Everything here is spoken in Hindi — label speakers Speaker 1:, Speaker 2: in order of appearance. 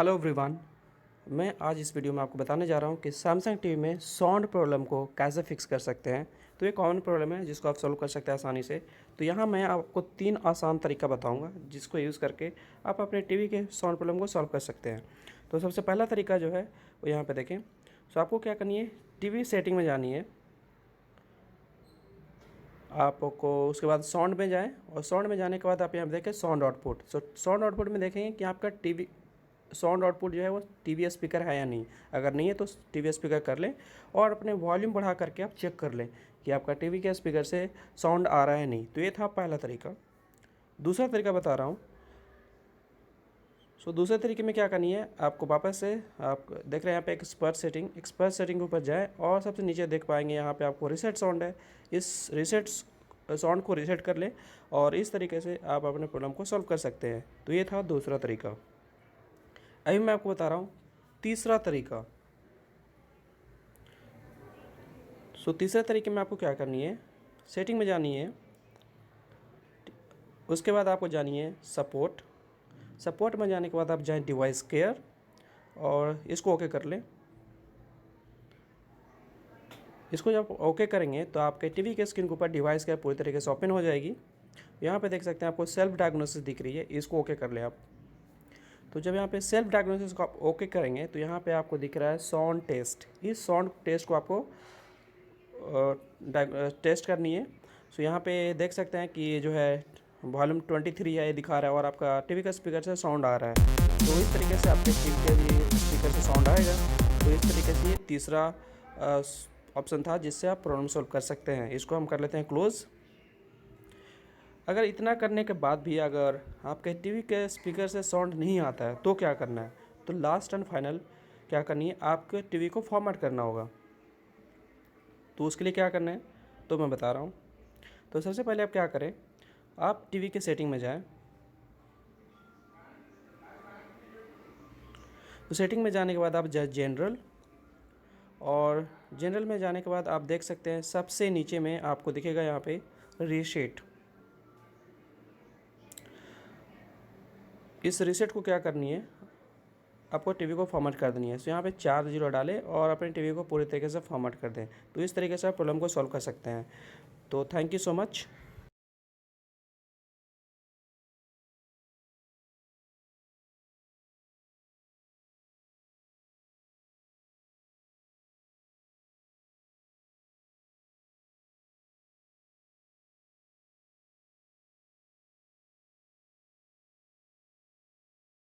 Speaker 1: Hello everyone. मैं आज इस वीडियो में आपको बताने जा रहा हूं कि सैमसंग टीवी में साउंड प्रॉब्लम को कैसे फिक्स कर सकते हैं। तो ये कॉमन प्रॉब्लम है जिसको आप सॉल्व कर सकते हैं आसानी से। तो यहाँ मैं आपको 3 आसान तरीका बताऊंगा जिसको यूज़ करके आप अपने टीवी के साउंड प्रॉब्लम को सॉल्व कर सकते हैं। तो सबसे पहला तरीका जो है वो यहाँ पर देखें। तो आपको क्या करनी है, टीवी सेटिंग में जानी है। आपको उसके बाद साउंड में जाएँ और साउंड में जाने के बाद आप यहाँ पर देखें साउंड आउटपुट। साउंड आउटपुट में देखेंगे कि आपका टीवी साउंड आउटपुट जो है वो टीवी स्पीकर है या नहीं। अगर नहीं है तो टीवी स्पीकर कर लें और अपने वॉल्यूम बढ़ा करके आप चेक कर लें कि आपका टीवी के स्पीकर से साउंड आ रहा है नहीं। तो ये था पहला तरीका। दूसरा तरीका बता रहा हूँ। दूसरे तरीके में क्या करनी है, आपको वापस से आप देख रहे हैं यहाँ पे एक्सपर्ट सेटिंग के ऊपर जाएँ और सबसे नीचे देख पाएंगे यहाँ पे आपको रीसेट साउंड है। इस रीसेट साउंड को रीसेट कर लें और इस तरीके से आप अपने प्रॉब्लम को सॉल्व कर सकते हैं। तो ये था दूसरा तरीका। अभी मैं आपको बता रहा हूँ तीसरा तरीका। तीसरे तरीके में आपको क्या करनी है, सेटिंग में जानी है। उसके बाद आपको जानी है सपोर्ट में जाने के बाद आप जाएं डिवाइस केयर और इसको ओके कर लें। इसको जब ओके करेंगे तो आपके टीवी के स्क्रीन के ऊपर डिवाइस केयर पूरी तरीके से ओपन हो जाएगी। यहाँ पे देख सकते हैं आपको सेल्फ डायग्नोसिस दिख रही है, इसको ओके कर लें आप। तो जब यहाँ पे सेल्फ डायग्नोसिस को आप ओके करेंगे तो यहाँ पे आपको दिख रहा है साउंड टेस्ट। इस साउंड टेस्ट को आपको टेस्ट करनी है। यहाँ पे देख सकते हैं कि ये जो है वॉल्यूम 23 है, ये दिखा रहा है और आपका टीवी का स्पीकर से साउंड आ रहा है। तो इस तरीके से आपके टीवी के भी स्पीकर से साउंड आएगा। तो इस तरीके से ये तीसरा ऑप्शन था जिससे आप प्रॉब्लम सॉल्व कर सकते हैं। इसको हम कर लेते हैं क्लोज़। अगर इतना करने के बाद भी अगर आपके टीवी के स्पीकर से साउंड नहीं आता है तो क्या करना है, तो लास्ट एंड फाइनल क्या करनी है, आपके टीवी को फॉर्मेट करना होगा। तो उसके लिए क्या करना है तो मैं बता रहा हूँ। तो सबसे पहले आप क्या करें, आप टीवी के सेटिंग में जाएं। तो सेटिंग में जाने के बाद आप जाए जनरल, और जनरल में जाने के बाद आप देख सकते हैं सबसे नीचे में आपको दिखेगा यहाँ पे रीसेट। इस रीसेट को क्या करनी है, आपको टीवी को फॉर्मेट कर देनी है। यहाँ पे 4 जीरो डालें और अपने टीवी को पूरी तरीके से फॉर्मेट कर दें। तो इस तरीके से आप प्रॉब्लम को सॉल्व कर सकते हैं। तो थैंक यू सो मच।